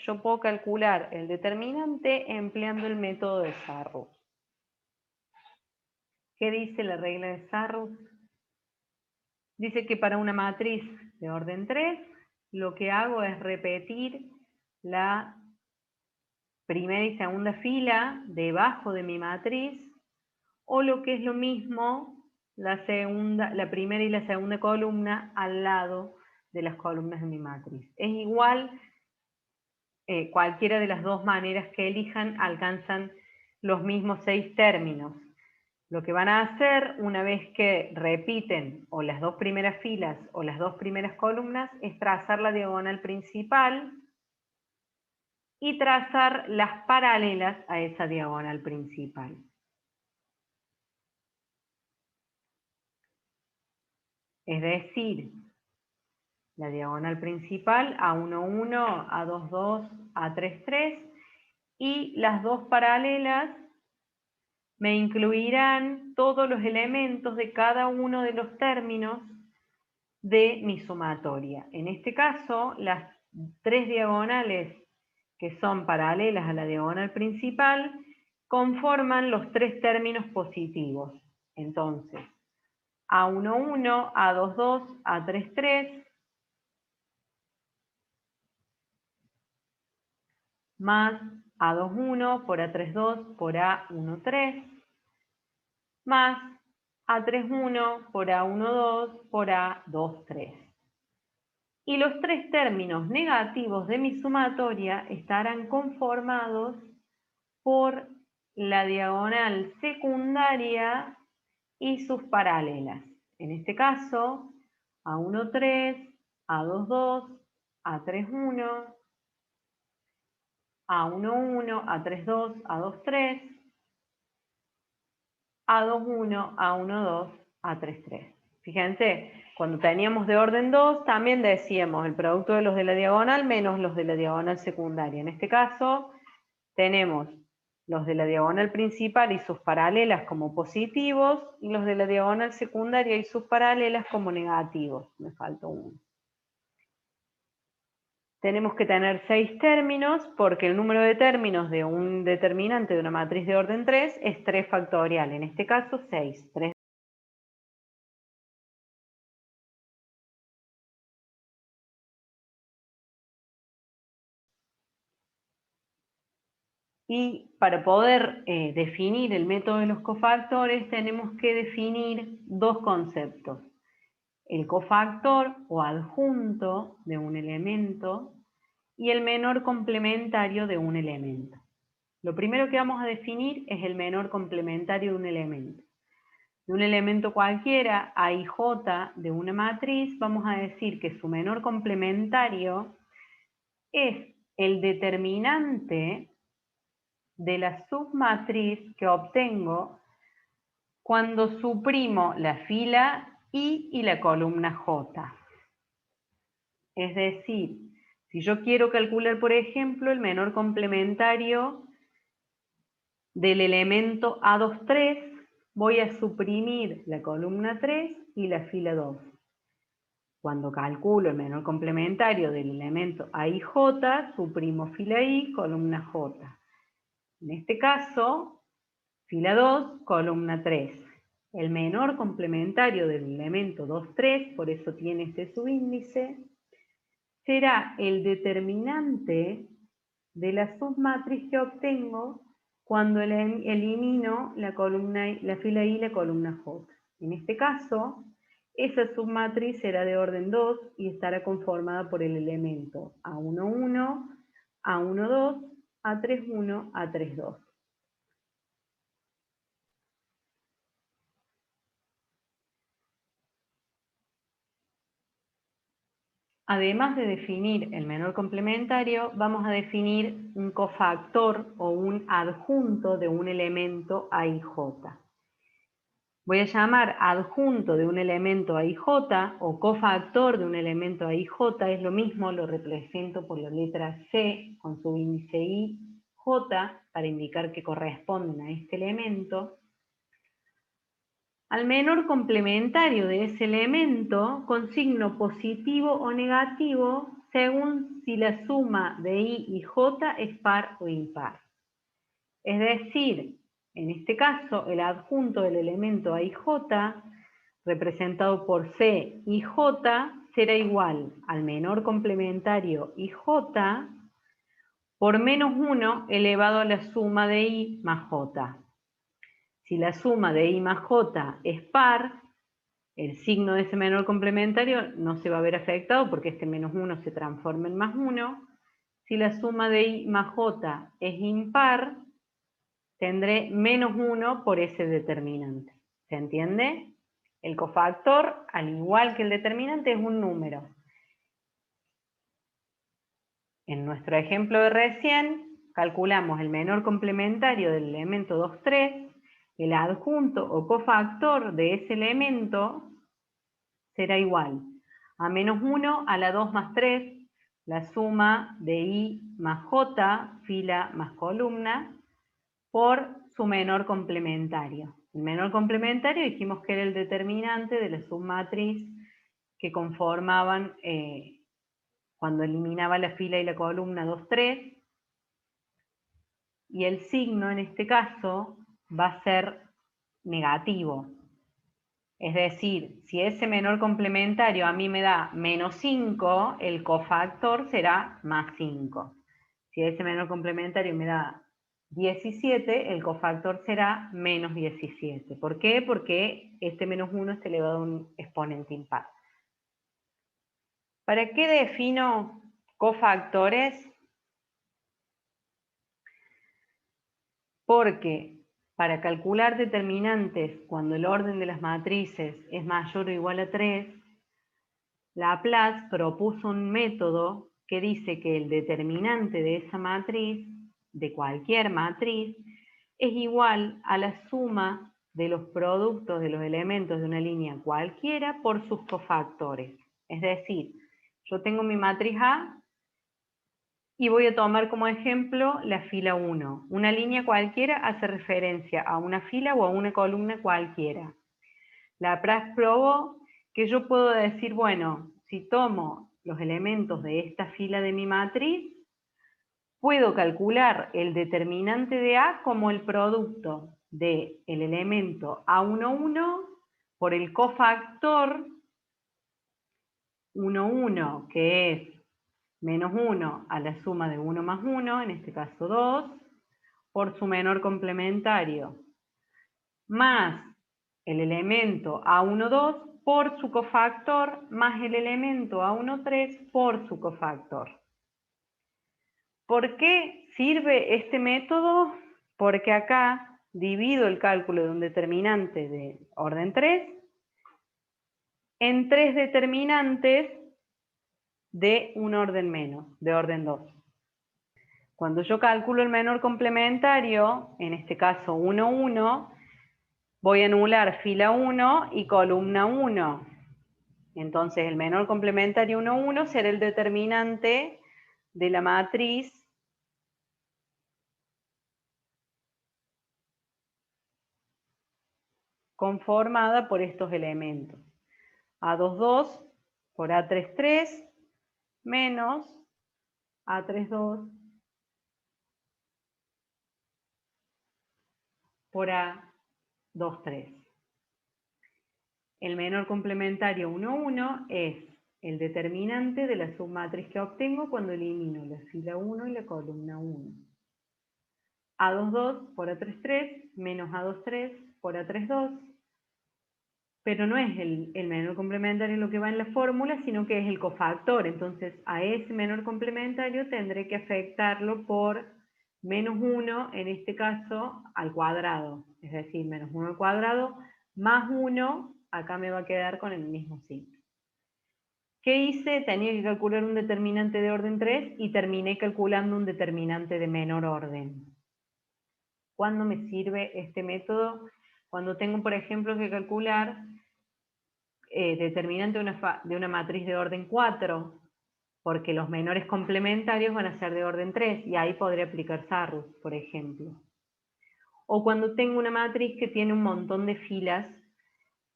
yo puedo calcular el determinante empleando el método de Sarrus. ¿Qué dice la regla de Sarrus? Dice que para una matriz de orden 3, lo que hago es repetir la primera y segunda fila debajo de mi matriz, o lo que es lo mismo, la primera y la segunda columna al lado de las columnas de mi matriz. Es igual, cualquiera de las dos maneras que elijan alcanzan los mismos 6 términos. Lo que van a hacer una vez que repiten o las dos primeras filas o las dos primeras columnas es trazar la diagonal principal y trazar las paralelas a esa diagonal principal. Es decir, la diagonal principal A11, A22, A33 y las dos paralelas me incluirán todos los elementos de cada uno de los términos de mi sumatoria. En este caso, las 3 diagonales que son paralelas a la diagonal principal conforman los 3 términos positivos. Entonces, A11, A22, A33 más A21 por A32 por A13 más A31 por A12 por A23. Y los 3 términos negativos de mi sumatoria estarán conformados por la diagonal secundaria y sus paralelas. En este caso, A13, A22, A31, A11, A32, A23, A21, A12, A33. Fíjense, cuando teníamos de orden 2, también decíamos el producto de los de la diagonal menos los de la diagonal secundaria. En este caso, tenemos los de la diagonal principal y sus paralelas como positivos, y los de la diagonal secundaria y sus paralelas como negativos. Me faltó uno. Tenemos que tener 6 términos, porque el número de términos de un determinante de una matriz de orden 3 es 3 factorial. En este caso, 6. 3. Y para poder definir el método de los cofactores tenemos que definir dos conceptos. El cofactor o adjunto de un elemento y el menor complementario de un elemento. Lo primero que vamos a definir es el menor complementario de un elemento. De un elemento cualquiera, A y J de una matriz, vamos a decir que su menor complementario es el determinante de la submatriz que obtengo cuando suprimo la fila I y la columna J. Es decir, si yo quiero calcular, por ejemplo, el menor complementario del elemento A23, voy a suprimir la columna 3 y la fila 2. Cuando calculo el menor complementario del elemento A y J, suprimo fila I, columna J. En este caso, fila 2, columna 3. El menor complementario del elemento 2, 3, por eso tiene este subíndice, será el determinante de la submatriz que obtengo cuando elimino la fila I y la columna J. En este caso, esa submatriz será de orden 2 y estará conformada por el elemento A11, A12, A31, A32. Además de definir el menor complementario, vamos a definir un cofactor o un adjunto de un elemento A y J. Voy a llamar adjunto de un elemento A y J o cofactor de un elemento A y J, es lo mismo, lo represento por la letra C con su índice I, J, para indicar que corresponden a este elemento. Al menor complementario de ese elemento, con signo positivo o negativo, según si la suma de I y J es par o impar. Es decir, en este caso, el adjunto del elemento A y J, representado por C y J, será igual al menor complementario IJ por menos 1 elevado a la suma de I más J. Si la suma de I más J es par, el signo de ese menor complementario no se va a ver afectado porque este menos 1 se transforma en más 1. Si la suma de I más J es impar, tendré menos 1 por ese determinante. ¿Se entiende? El cofactor, al igual que el determinante, es un número. En nuestro ejemplo de recién, calculamos el menor complementario del elemento 2, 3, el adjunto o cofactor de ese elemento será igual a menos 1 a la 2 más 3, la suma de I más J, fila más columna, por su menor complementario. El menor complementario dijimos que era el determinante de la submatriz que conformaban cuando eliminaba la fila y la columna 2, 3, y el signo en este caso va a ser negativo. Es decir, si ese menor complementario a mí me da menos 5, el cofactor será más 5. Si ese menor complementario me da 17, el cofactor será menos 17. ¿Por qué? Porque este menos 1 está elevado a un exponente impar. ¿Para qué defino cofactores? Porque para calcular determinantes cuando el orden de las matrices es mayor o igual a 3, Laplace propuso un método que dice que el determinante de esa matriz, de cualquier matriz, es igual a la suma de los productos de los elementos de una línea cualquiera por sus cofactores. Es decir, yo tengo mi matriz A y voy a tomar como ejemplo la fila 1. Una línea cualquiera hace referencia a una fila o a una columna cualquiera. Laplace probó que yo puedo decir, bueno, si tomo los elementos de esta fila de mi matriz, puedo calcular el determinante de A como el producto del elemento A11 por el cofactor 1, 1, que es menos 1 a la suma de 1 más 1, en este caso 2, por su menor complementario, más el elemento A12 por su cofactor, más el elemento A13 por su cofactor. ¿Por qué sirve este método? Porque acá divido el cálculo de un determinante de orden 3 en 3 determinantes de un orden menos, de orden 2. Cuando yo calculo el menor complementario, en este caso 1, 1, voy a anular fila 1 y columna 1. Entonces el menor complementario 1, 1 será el determinante de la matriz conformada por estos elementos. A2, 2 por A3, 3 menos A3, 2 por A2, 3. El menor complementario 1, 1 es el determinante de la submatriz que obtengo cuando elimino la fila 1 y la columna 1. A2, 2 por A3, 3 menos A2, 3 por A3, 2. Pero no es el menor complementario lo que va en la fórmula, sino que es el cofactor. Entonces, a ese menor complementario tendré que afectarlo por menos 1, en este caso, al cuadrado. Es decir, menos 1 al cuadrado más 1, acá me va a quedar con el mismo signo. ¿Qué hice? Tenía que calcular un determinante de orden 3 y terminé calculando un determinante de menor orden. ¿Cuándo me sirve este método? Cuando tengo, por ejemplo, que calcular determinante de una matriz de orden 4, porque los menores complementarios van a ser de orden 3, y ahí podría aplicar Sarrus, por ejemplo. O cuando tengo una matriz que tiene un montón de filas,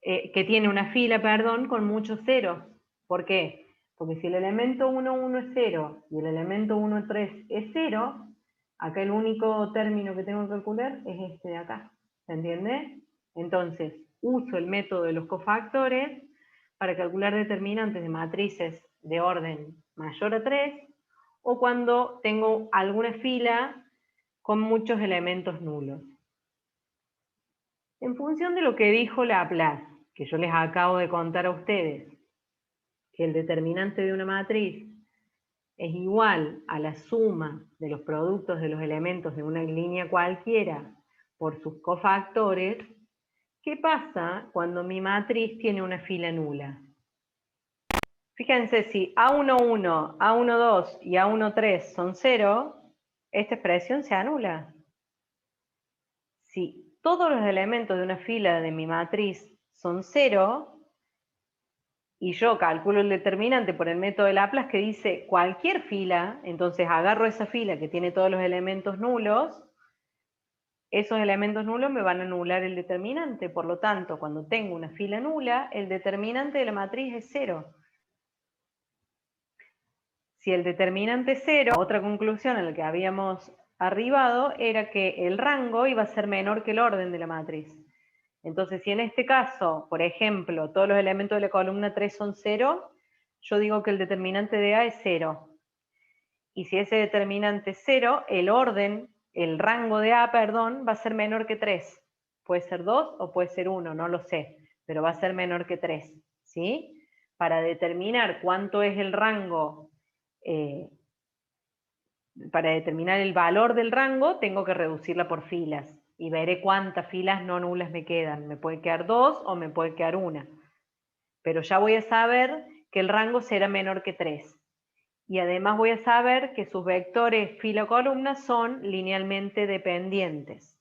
que tiene una fila, perdón, con muchos ceros. ¿Por qué? Porque si el elemento 1, 1 es 0 y el elemento 1, 3 es 0, acá el único término que tengo que calcular es este de acá. ¿Se entiende? Entonces, uso el método de los cofactores para calcular determinantes de matrices de orden mayor a 3 o cuando tengo alguna fila con muchos elementos nulos. En función de lo que dijo Laplace, que yo les acabo de contar a ustedes, que el determinante de una matriz es igual a la suma de los productos de los elementos de una línea cualquiera por sus cofactores, ¿qué pasa cuando mi matriz tiene una fila nula? Fíjense, si A11, A12 y A13 son 0, esta expresión se anula. Si todos los elementos de una fila de mi matriz son 0, y yo calculo el determinante por el método de Laplace que dice cualquier fila, entonces agarro esa fila que tiene todos los elementos nulos, esos elementos nulos me van a anular el determinante, por lo tanto, cuando tengo una fila nula, el determinante de la matriz es 0. Si el determinante es 0, otra conclusión a la que habíamos arribado era que el rango iba a ser menor que el orden de la matriz. Entonces, si en este caso, por ejemplo, todos los elementos de la columna 3 son 0, yo digo que el determinante de A es 0. Y si ese determinante es 0, el rango de A, perdón, va a ser menor que 3. Puede ser 2 o puede ser 1, no lo sé, pero va a ser menor que 3. ¿Sí? Para determinar cuánto es el rango, para determinar el valor del rango, tengo que reducirla por filas. Y veré cuántas filas no nulas me quedan. Me puede quedar 2 o me puede quedar 1. Pero ya voy a saber que el rango será menor que 3. Y además voy a saber que sus vectores fila o columna son linealmente dependientes.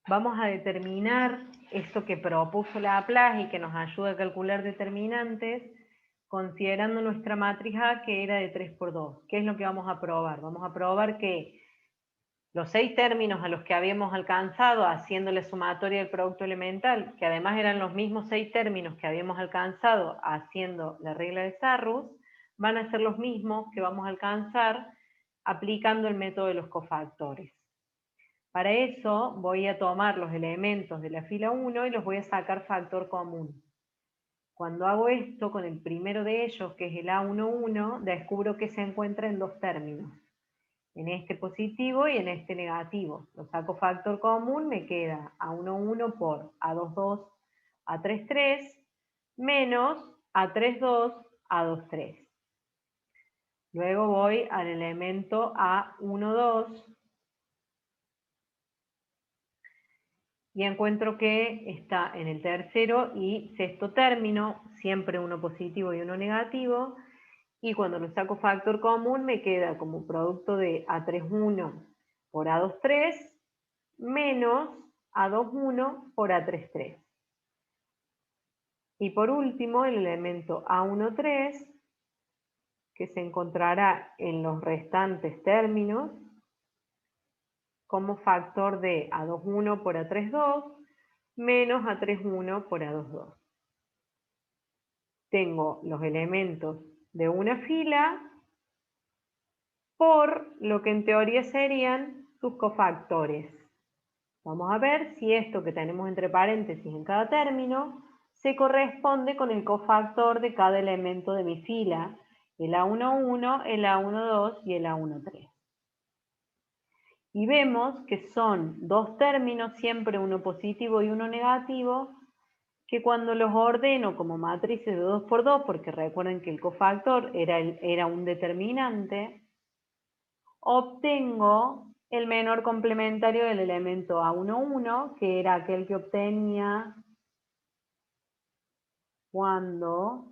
Vamos a determinar esto que propuso Laplace y que nos ayuda a calcular determinantes, considerando nuestra matriz A que era de 3 por 2. ¿Qué es lo que vamos a probar? Vamos a probar que los 6 términos a los que habíamos alcanzado haciendo la sumatoria del producto elemental, que además eran los mismos 6 términos que habíamos alcanzado haciendo la regla de Sarrus, van a ser los mismos que vamos a alcanzar aplicando el método de los cofactores. Para eso voy a tomar los elementos de la fila 1 y los voy a sacar factor común. Cuando hago esto con el primero de ellos, que es el A11, descubro que se encuentra en dos términos, en este positivo y en este negativo. Lo saco factor común, me queda A11 por A22, A33, menos A32, A23. Luego voy al elemento A12, y encuentro que está en el tercero y sexto término, siempre uno positivo y uno negativo, y cuando lo saco factor común me queda como producto de A31 por A23 menos A21 por A33. Y por último el elemento A13, que se encontrará en los restantes términos como factor de A21 por A32 menos A31 por A22. Tengo los elementos de una fila por lo que en teoría serían sus cofactores. Vamos a ver si esto que tenemos entre paréntesis en cada término se corresponde con el cofactor de cada elemento de mi fila, el A11, el A12 y el A13. Y vemos que son dos términos, siempre uno positivo y uno negativo, que cuando los ordeno como matrices de 2 por 2, porque recuerden que el cofactor era un determinante, obtengo el menor complementario del elemento A11, que era aquel que obtenía cuando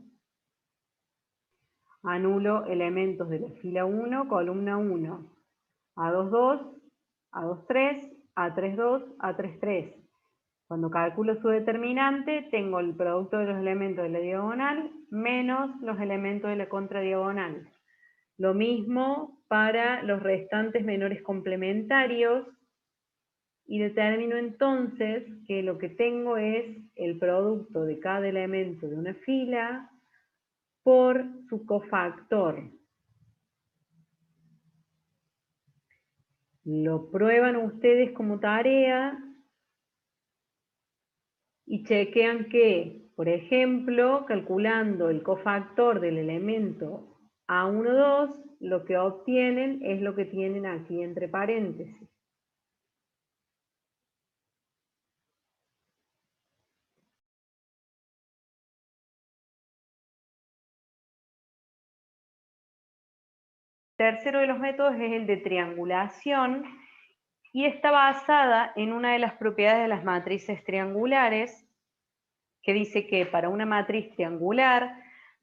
anulo elementos de la fila 1, columna 1, A22, A23, A32, A33. Cuando calculo su determinante, tengo el producto de los elementos de la diagonal menos los elementos de la contradiagonal. Lo mismo para los restantes menores complementarios y determino entonces que lo que tengo es el producto de cada elemento de una fila por su cofactor. Lo prueban ustedes como tarea y chequean que, por ejemplo, calculando el cofactor del elemento A12, lo que obtienen es lo que tienen aquí entre paréntesis. El tercero de los métodos es el de triangulación y está basada en una de las propiedades de las matrices triangulares, que dice que para una matriz triangular,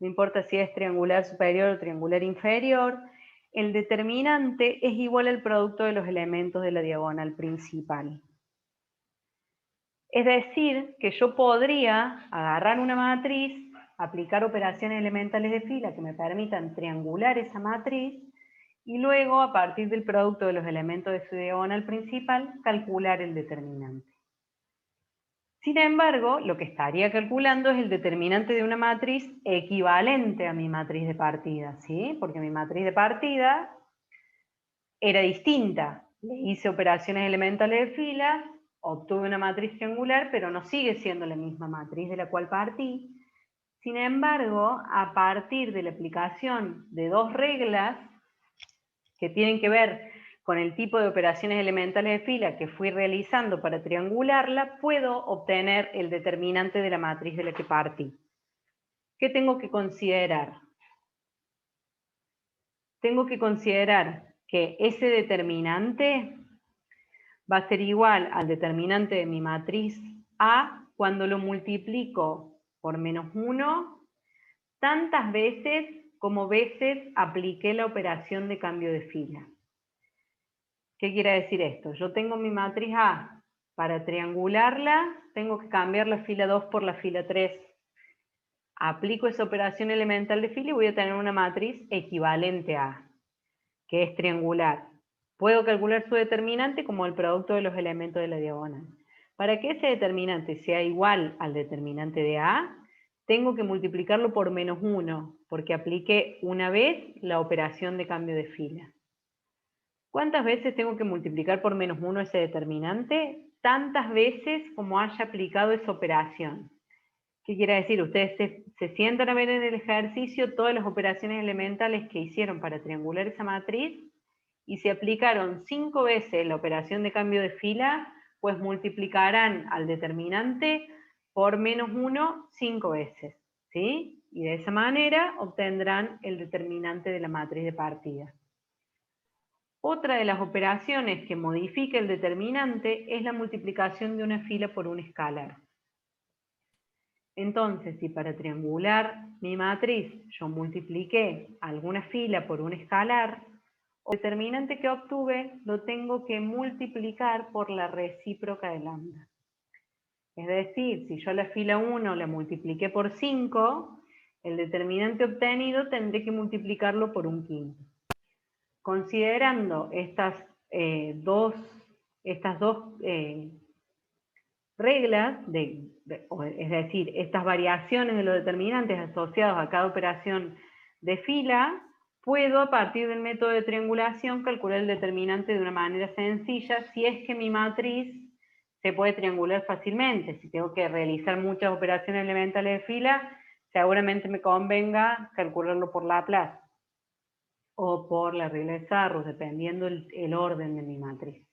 no importa si es triangular superior o triangular inferior, el determinante es igual al producto de los elementos de la diagonal principal. Es decir, que yo podría agarrar una matriz, aplicar operaciones elementales de fila que me permitan triangular esa matriz, y luego, a partir del producto de los elementos de su diagonal principal, calcular el determinante. Sin embargo, lo que estaría calculando es el determinante de una matriz equivalente a mi matriz de partida, ¿sí? Porque mi matriz de partida era distinta. Le hice operaciones elementales de fila, obtuve una matriz triangular, pero no sigue siendo la misma matriz de la cual partí. Sin embargo, a partir de la aplicación de dos reglas que tienen que ver con el tipo de operaciones elementales de fila que fui realizando para triangularla, puedo obtener el determinante de la matriz de la que partí. ¿Qué tengo que considerar? Tengo que considerar que ese determinante va a ser igual al determinante de mi matriz A cuando lo multiplico por -1 tantas veces como veces apliqué la operación de cambio de fila. ¿Qué quiere decir esto? Yo tengo mi matriz A. Para triangularla, tengo que cambiar la fila 2 por la fila 3. Aplico esa operación elemental de fila y voy a tener una matriz equivalente a, que es triangular. Puedo calcular su determinante como el producto de los elementos de la diagonal. Para que ese determinante sea igual al determinante de A, tengo que multiplicarlo por -1, porque apliqué una vez la operación de cambio de fila. ¿Cuántas veces tengo que multiplicar por -1 ese determinante? Tantas veces como haya aplicado esa operación. ¿Qué quiere decir? Ustedes se sientan a ver en el ejercicio todas las operaciones elementales que hicieron para triangular esa matriz y si aplicaron 5 veces la operación de cambio de fila, pues multiplicarán al determinante por -1 5 veces, ¿sí? Y de esa manera obtendrán el determinante de la matriz de partida. Otra de las operaciones que modifica el determinante es la multiplicación de una fila por un escalar. Entonces, si para triangular mi matriz yo multipliqué alguna fila por un escalar, el determinante que obtuve lo tengo que multiplicar por la recíproca de lambda. Es decir, si yo la fila 1 la multipliqué por 5, el determinante obtenido tendré que multiplicarlo por 1/5. Considerando estas dos reglas, es decir, estas variaciones de los determinantes asociados a cada operación de fila, puedo a partir del método de triangulación calcular el determinante de una manera sencilla si es que mi matriz se puede triangular fácilmente. Si tengo que realizar muchas operaciones elementales de fila, seguramente me convenga calcularlo por Laplace o por la regla de Sarrus, dependiendo el orden de mi matriz.